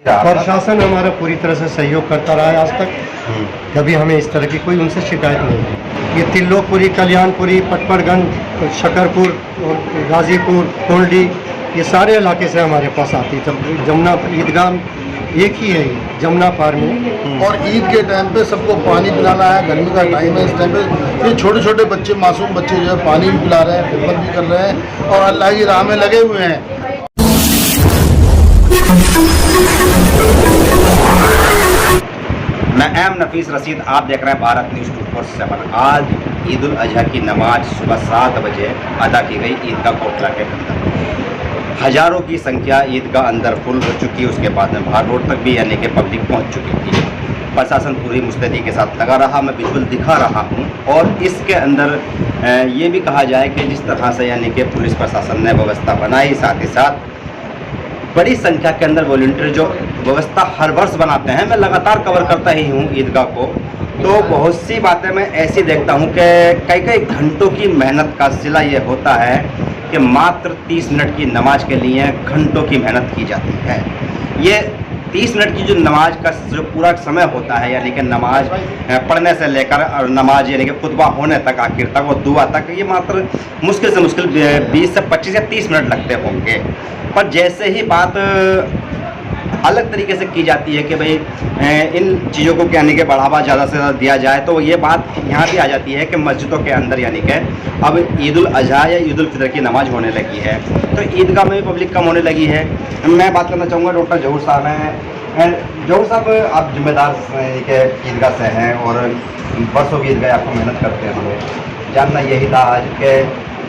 प्रशासन हमारा पूरी तरह से सहयोग करता रहा है आज तक। कभी हमें इस तरह की कोई उनसे शिकायत नहीं है। ये तिल्लोकपुरी, कल्याणपुरी, पटपड़गंज, शकरपुर, गाजीपुर, कोल्डी, ये सारे इलाके से हमारे पास आती है। जब जमुना ईदगाह एक ही है, जमुना पार में। और ईद के टाइम पे सबको पानी पिलाना है, गर्मी का टाइम है, इस टाइम पे ये छोटे छोटे बच्चे, मासूम बच्चे जो है पानी भी पिला रहे हैं, खिदमत भी कर रहे हैं और अल्लाह की राह में लगे हुए हैं। मैं एम नफीस रशीद, आप देख रहे हैं भारत न्यूज़ 24/7। आज ईद उल अजहा की नमाज सुबह 7 बजे अदा की गई ईदगाह कोटला के अंदर। हज़ारों की संख्या ईदगाह अंदर फुल हो चुकी है। उसके बाद में बाहर रोड तक भी यानी कि पब्लिक पहुंच चुकी थी। प्रशासन पूरी मुस्तैदी के साथ लगा रहा, मैं विजुअल दिखा रहा हूं। और इसके अंदर ये भी कहा जाए कि जिस तरह से यानी कि पुलिस प्रशासन ने व्यवस्था बनाई, साथ ही साथ बड़ी संख्या के अंदर वॉलंटियर जो व्यवस्था हर वर्ष बनाते हैं, मैं लगातार कवर करता ही हूँ ईदगाह को। तो बहुत सी बातें मैं ऐसी देखता हूँ कि कई कई घंटों की मेहनत का सिला ये होता है कि मात्र 30 मिनट की नमाज के लिए घंटों की मेहनत की जाती है। ये 30 मिनट की जो नमाज का जो पूरा समय होता है, यानी कि नमाज पढ़ने से लेकर और नमाज यानी कि खुतबा होने तक, आखिर तक वो दुआ तक, ये मात्र मुश्किल से मुश्किल 20 से 25 या 30 मिनट लगते होंगे। पर जैसे ही बात अलग तरीके से की जाती है कि भाई इन चीज़ों को यानी कि बढ़ावा ज़्यादा से ज़्यादा दिया जाए, तो ये बात यहाँ भी आ जाती है कि मस्जिदों के अंदर यानी कि अब ईद उल अजहा या ईद उल फितर की नमाज होने लगी है, तो ईदगाह में भी पब्लिक कम होने लगी है। मैं बात करना चाहूँगा, डॉक्टर जहूर साहब हैं। जहूर साहब, आप जिम्मेदार यानी कि ईदगाह से हैं और बरसों की ईदगाह आपको मेहनत करते हैं। जानना यही था आज के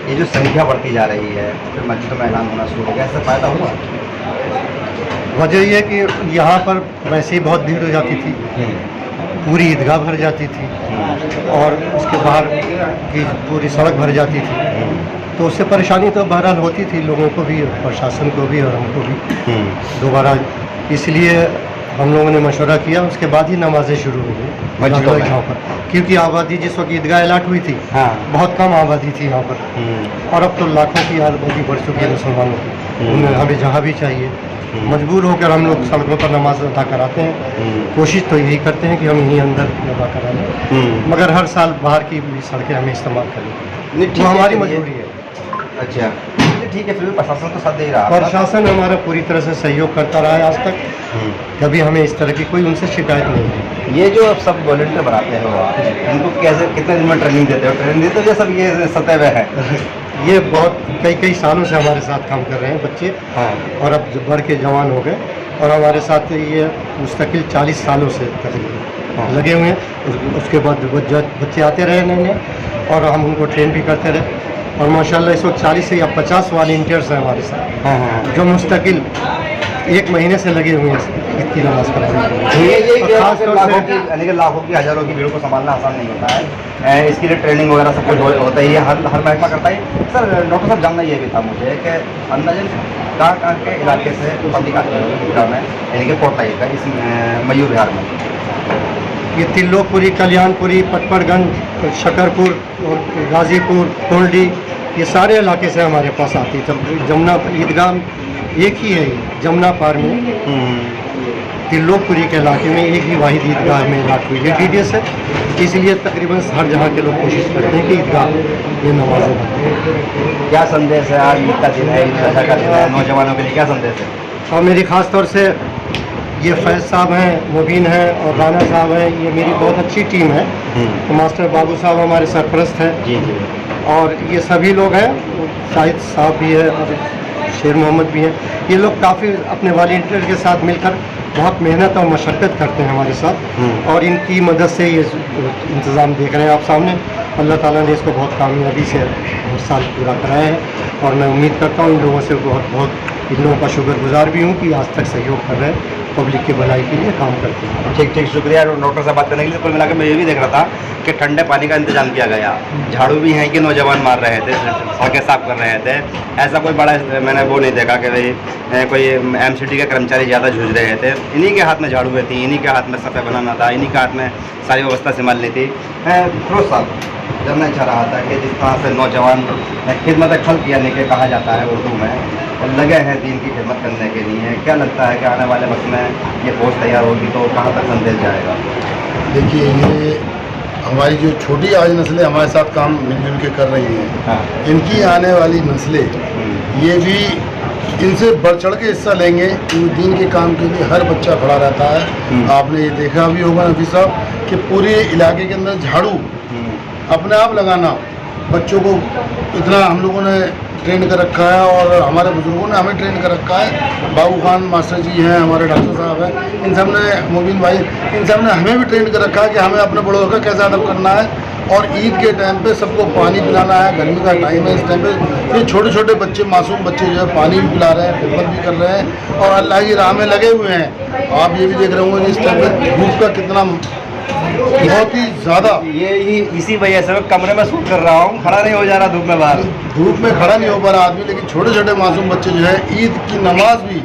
ये जो संख्या बढ़ती जा रही है, फिर मस्जिदों में ऐलान होना शुरू हो गया, इससे फ़ायदा हुआ? वजह यह है कि यहाँ पर वैसे ही बहुत भीड़ हो जाती थी, पूरी ईदगाह भर जाती थी और उसके बाहर की पूरी सड़क भर जाती थी। तो उससे परेशानी तो बहरहाल होती थी लोगों को भी, प्रशासन को भी और हमको भी दोबारा। इसलिए हम लोगों ने मशवरा किया, उसके बाद ही नमाजें शुरू हो गई यहाँ पर, क्योंकि आबादी जिस वक्त ईदगाह अलाट हुई थी, बहुत कम आबादी थी यहाँ पर। और अब तो लाखों की आबादी बढ़ चुकी है मुसलमानों की। उन्हें हमें जहाँ भी चाहिए, मजबूर होकर हम लोग सड़कों पर नमाज अदा कराते हैं। कोशिश तो यही करते हैं कि हम यहीं अंदर अदा करा लें, मगर हर साल बाहर की भी सड़कें हमें इस्तेमाल करें, वो हमारी मजबूरी है। अच्छा, ठीक है, फिर भी प्रशासन तो साथ दे रहा है। प्रशासन हमारा पूरी तरह से सहयोग करता रहा है आज तक। कभी हमें इस तरह की कोई उनसे शिकायत नहीं है। ये जो सब वॉलंटियर बनाते हो आप, इनको कैसे, कितने दिन में ट्रेनिंग देते हो? ट्रेनिंग देते हो या सब ये सतह हुए हैं? ये बहुत कई सालों से हमारे साथ काम कर रहे हैं बच्चे। और अब बढ़ के जवान हो गए और हमारे साथ ये मुस्तकिल 40 सालों से तकरीबन लगे हुए हैं। उसके बाद बच्चे आते रहे नए और हम उनको ट्रेन भी करते रहे। और माशाल्लाह इस वक्त 40 से या 50 वॉलंटियर्स हैं हमारे साथ, जो मुस्तकिल 1 महीने से लगे हुए हैं ईद की नमाज पढ़ाने। ये लाखों की हज़ारों की भीड़ को संभालना आसान नहीं होता है। इसके लिए ट्रेनिंग वगैरह सब कुछ होता ही है, हर महकमा करता है। सर, डॉक्टर साहब, जानना ये भी था मुझे कि अंदाजन कहाँ के इलाके से पब्लिक आती है ईदगाह में, यानी कि कोटला ईदगाह इस मयूर विहार में? ये तिल्लोकपुरी, कल्याणपुरी, पटपड़गंज, शकरपुर, गाजीपुर, कोल्डी, ये सारे इलाके से हमारे पास आती है। जब जमुना ईदगाह एक ही है, जमुना पार में तिल्लोकपुरी के इलाके में एक ही वाहिद ईदगाह में इलाट हुई है DDS है। इसलिए तकरीबन हर जगह के लोग कोशिश करते हैं कि ईदगाह ये नमाज़ें पढ़ें। क्या संदेश है आज ईद का दिन है, ईद अजहा का दिन है, नौजवानों के लिए क्या संदेश है? और मेरी ख़ास तौर से ये फैज़ साहब हैं, मुबीन हैं और राना साहब हैं, ये मेरी बहुत अच्छी टीम है। तो मास्टर बाबू साहब हमारे सरपरस्त हैं। जी। और ये सभी लोग हैं, शाहिद साहब भी है और शेर मोहम्मद भी हैं। ये लोग काफ़ी अपने वॉलंटियर के साथ मिलकर बहुत मेहनत और मशक्क़त करते हैं हमारे साथ, और इनकी मदद से ये इंतज़ाम देख रहे हैं आप सामने। अल्लाह ताला ने इसको बहुत कामयाबी से हर साल पूरा कराया है और मैं उम्मीद करता हूँ इन लोगों से बहुत इन लोगों का शुक्रगुजार भी हूँ कि आज तक सहयोग कर रहे हैं, पब्लिक की भलाई के लिए काम करते हैं। ठीक, शुक्रिया डॉक्टर साहब बात करने के लिए। कुल मिलाकर मैं ये भी देख रहा था कि ठंडे पानी का इंतजाम किया गया, झाड़ू भी हैं कि नौजवान मार रहे थे, सड़कें साफ कर रहे थे। ऐसा कोई बड़ा मैंने वो नहीं देखा कि भाई कोई MCD के कर्मचारी ज़्यादा जूझ रहे थे। इन्हीं के हाथ में झाड़ू थी, इन्हीं के हाथ में सफ़े बनाना था, इन्हीं के हाथ में सारी व्यवस्था संभालनी थी। फिरोज साहब, जानना चाह रहा था कि जिस तरह से नौजवान खिदमत खल्क़ यानी कि कहा जाता है उर्दू में, लगे हैं दीन की खिदमत करने के लिए। क्या लगता है कि आने वाले वक्त में ये फौज तैयार होगी तो कहाँ तक संदेश जाएगा? देखिए, ये हमारी जो छोटी आज नस्लें हमारे साथ काम मिलजुल के कर रही हैं, हाँ। इनकी आने वाली नस्लें ये भी इनसे बढ़ चढ़ के हिस्सा लेंगे। इन दीन के काम के लिए हर बच्चा खड़ा रहता है। आपने ये देखा भी होगा नफी साहब कि पूरे इलाके के अंदर झाड़ू अपने आप लगाना, बच्चों को इतना हम लोगों ने ट्रेन कर रखा है और हमारे बुजुर्गों ने हमें ट्रेन कर रखा है। बाबू खान मास्टर जी हैं, हमारे डॉक्टर साहब हैं, इन सब ने, मुबीन भाई, इन सब ने हमें भी ट्रेन कर रखा है कि हमें अपने बड़ों का कैसा अदब करना है। और ईद के टाइम पे सबको पानी पिलाना है। गर्मी का टाइम है, इस टाइम पे ये छोटे छोटे बच्चे, मासूम बच्चे जो है पानी भी पिला रहे हैं, खिदमत भी कर रहे हैं और अल्लाह की राह में लगे हुए हैं। आप ये भी देख रहे होंगे कि इस टाइम पे धूप का कितना बहुत ही ज़्यादा, ये इसी वजह से मैं कमरे में सूट कर रहा हूँ, खड़ा नहीं हो जा रहा धूप में बाहर। धूप में खड़ा नहीं हो पा रहा आदमी, लेकिन छोटे छोटे मासूम बच्चे जो है ईद की नमाज भी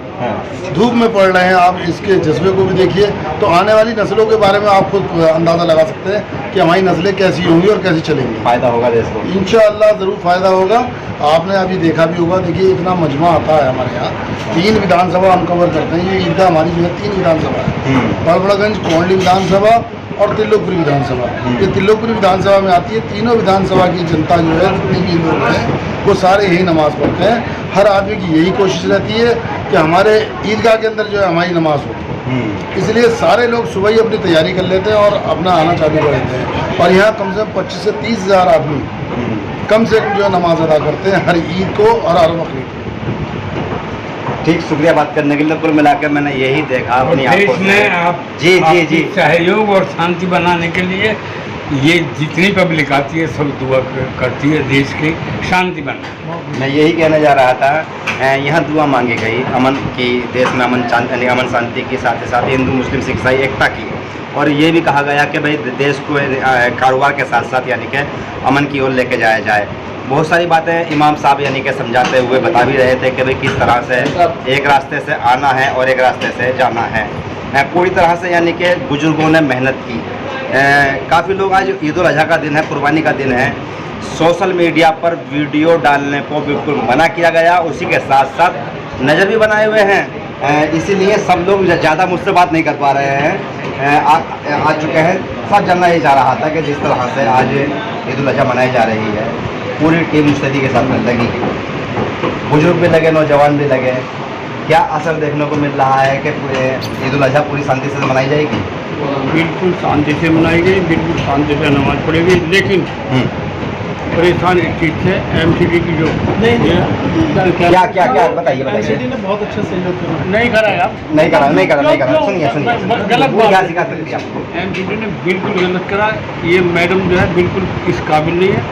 धूप में पढ़ रहे हैं। आप इसके जज्बे को भी देखिए, तो आने वाली नस्लों के बारे में आप खुद अंदाज़ा लगा सकते हैं कि हमारी नस्लें कैसी होंगी और कैसी चलेंगी। फ़ायदा होगा देश को इंशाअल्लाह ज़रूर फ़ायदा होगा। आपने अभी देखा भी होगा, देखिए इतना मजमा आता है हमारे यहाँ, 3 विधानसभा हम कवर करते हैं। ये ईदगाह हमारी जो है 3 विधानसभा है, बड़बड़ागंज, कोंडली विधानसभा और तिल्लोकपुरी विधानसभा। ये तिल्लोकपुरी विधानसभा में आती है। तीनों विधानसभा की जनता जो है, जितने भी लोग हैं, वो सारे यही नमाज़ पढ़ते हैं। हर आदमी की यही कोशिश रहती है कि हमारे ईदगाह के अंदर जो है हमारी नमाज हो। इसलिए सारे लोग सुबह ही अपनी तैयारी कर लेते हैं और अपना आना चालू कर देते हैं। और यहाँ कम से कम 25 से 30 हज़ार आदमी कम से कम जो है नमाज अदा करते हैं हर ईद को और हर बकरीद को। ठीक, शुक्रिया बात करने के लिए। कुल मिलाकर मैंने यही देखा अपनी आंखों देश में आप जी सहयोग और शांति बनाने के लिए ये जितनी पब्लिक आती है सब दुआ करती है देश की शांति बने। मैं यही कहने जा रहा था, यहाँ दुआ मांगी गई अमन की, देश में अमन शांति की, साथ ही साथ हिंदू मुस्लिम सिख ईसाई एकता की। और ये भी कहा गया कि भाई देश को कारोबार के साथ साथ यानी कि अमन की ओर लेके जाया जाए। बहुत सारी बातें इमाम साहब यानी कि समझाते हुए बता भी रहे थे कि भाई किस तरह से एक रास्ते से आना है और एक रास्ते से जाना है। पूरी तरह से यानी कि बुजुर्गों ने मेहनत की। काफ़ी लोग, आज ईद उल अजहा का दिन है, कुर्बानी का दिन है, सोशल मीडिया पर वीडियो डालने को बिल्कुल मना किया गया। उसी के साथ साथ नज़र भी बनाए हुए हैं, इसीलिए सब लोग ज़्यादा मुझसे बात नहीं कर पा रहे हैं। आ चुके हैं, सब जानना ही चाह रहा था कि जिस तरह से आज ईद उल अजहा मनाई जा रही है, पूरी टीम मुस्तैदी के साथ लगी, बुजुर्ग भी लगे, नौजवान भी लगे। क्या असर देखने को मिल रहा है कि ईद उल अजहा पूरी शांति से मनाई जाएगी? बिल्कुल शांति से मनाई गई, बिल्कुल शांति से नमाज पढ़ेगी। लेकिन परेशान एक चीज़ से MCD की जो क्या क्या क्या बताइए MCD ने बहुत अच्छा सहयोग किया। नहीं कराया, नहीं करा सुनिए गलत बात क्या है। शिकायत करती है आपको? MCD ने बिल्कुल गलत करा। ये मैडम जो है बिल्कुल इस काबिल नहीं है।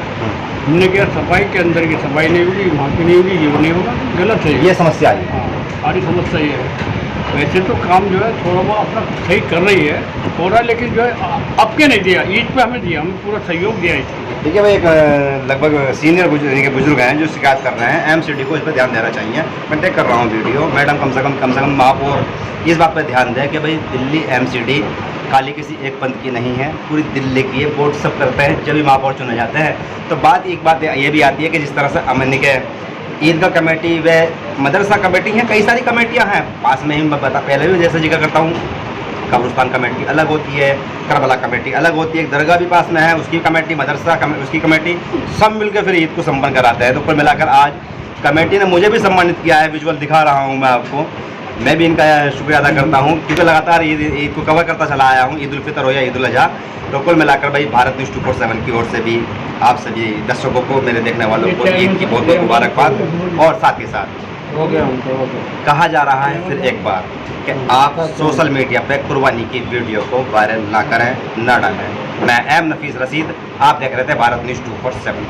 हमने क्या सफाई के अंदर की सफाई नहीं होगी, वहाँ की नहीं होगी, ये नहीं होगा, गलत है ये समस्या आई। हाँ, सारी समस्या ये है। वैसे तो काम जो है थोड़ा बहुत अपना सही कर रही है, हो रहा है, लेकिन जो है आपके नहीं दिया, ईद पे हमें दिया, हमें पूरा सहयोग दिया इसके। देखिए भाई, एक लगभग सीनियर बुजुर्ग हैं जो शिकायत कर रहे हैं, MCD को इस पर ध्यान देना चाहिए। मैं टेक कर रहा हूँ वीडियो, मैडम कम से कम महापौर इस बात पर ध्यान दें कि भाई दिल्ली MCD खाली किसी एक पंथ की नहीं है, पूरी दिल्ली की है। वोट सब करते हैं जब भी महापौर चुने जाते हैं। तो एक बात ये भी आती है कि जिस तरह से अमन के ईदगाह कमेटी व मदरसा कमेटी हैं, कई सारी कमेटियां हैं पास में ही। मैं पहले भी जैसे जिक्र करता हूँ, कब्रिस्तान कमेटी अलग होती है, करबला कमेटी अलग होती है, एक दरगाह भी पास में है, उसकी कमेटी, मदरसा उसकी कमेटी, सब मिलकर फिर ईद को संपन्न कराते हैं। तो कुल मिलाकर आज कमेटी ने मुझे भी सम्मानित किया है, विजुअल दिखा रहा हूँ मैं आपको। मैं भी इनका शुक्रिया अदा करता हूँ क्योंकि लगातार ईद को कवर करता चला आया हूँ, ईद उल फितर हो या ईद उल अजहा। तो कुल मिलाकर भाई भारत न्यूज़ 247 की ओर से भी आप सभी दर्शकों को, मेरे देखने वालों को ईद की बहुत बहुत मुबारकबाद। और साथ ही साथ हो गया कहा जा रहा है फिर एक बार कि आप सोशल मीडिया पे कुर्बानी की वीडियो को वायरल ना करें, ना डालें। मैं एम नफीस रशीद, आप देख रहे थे भारत न्यूज़ 247।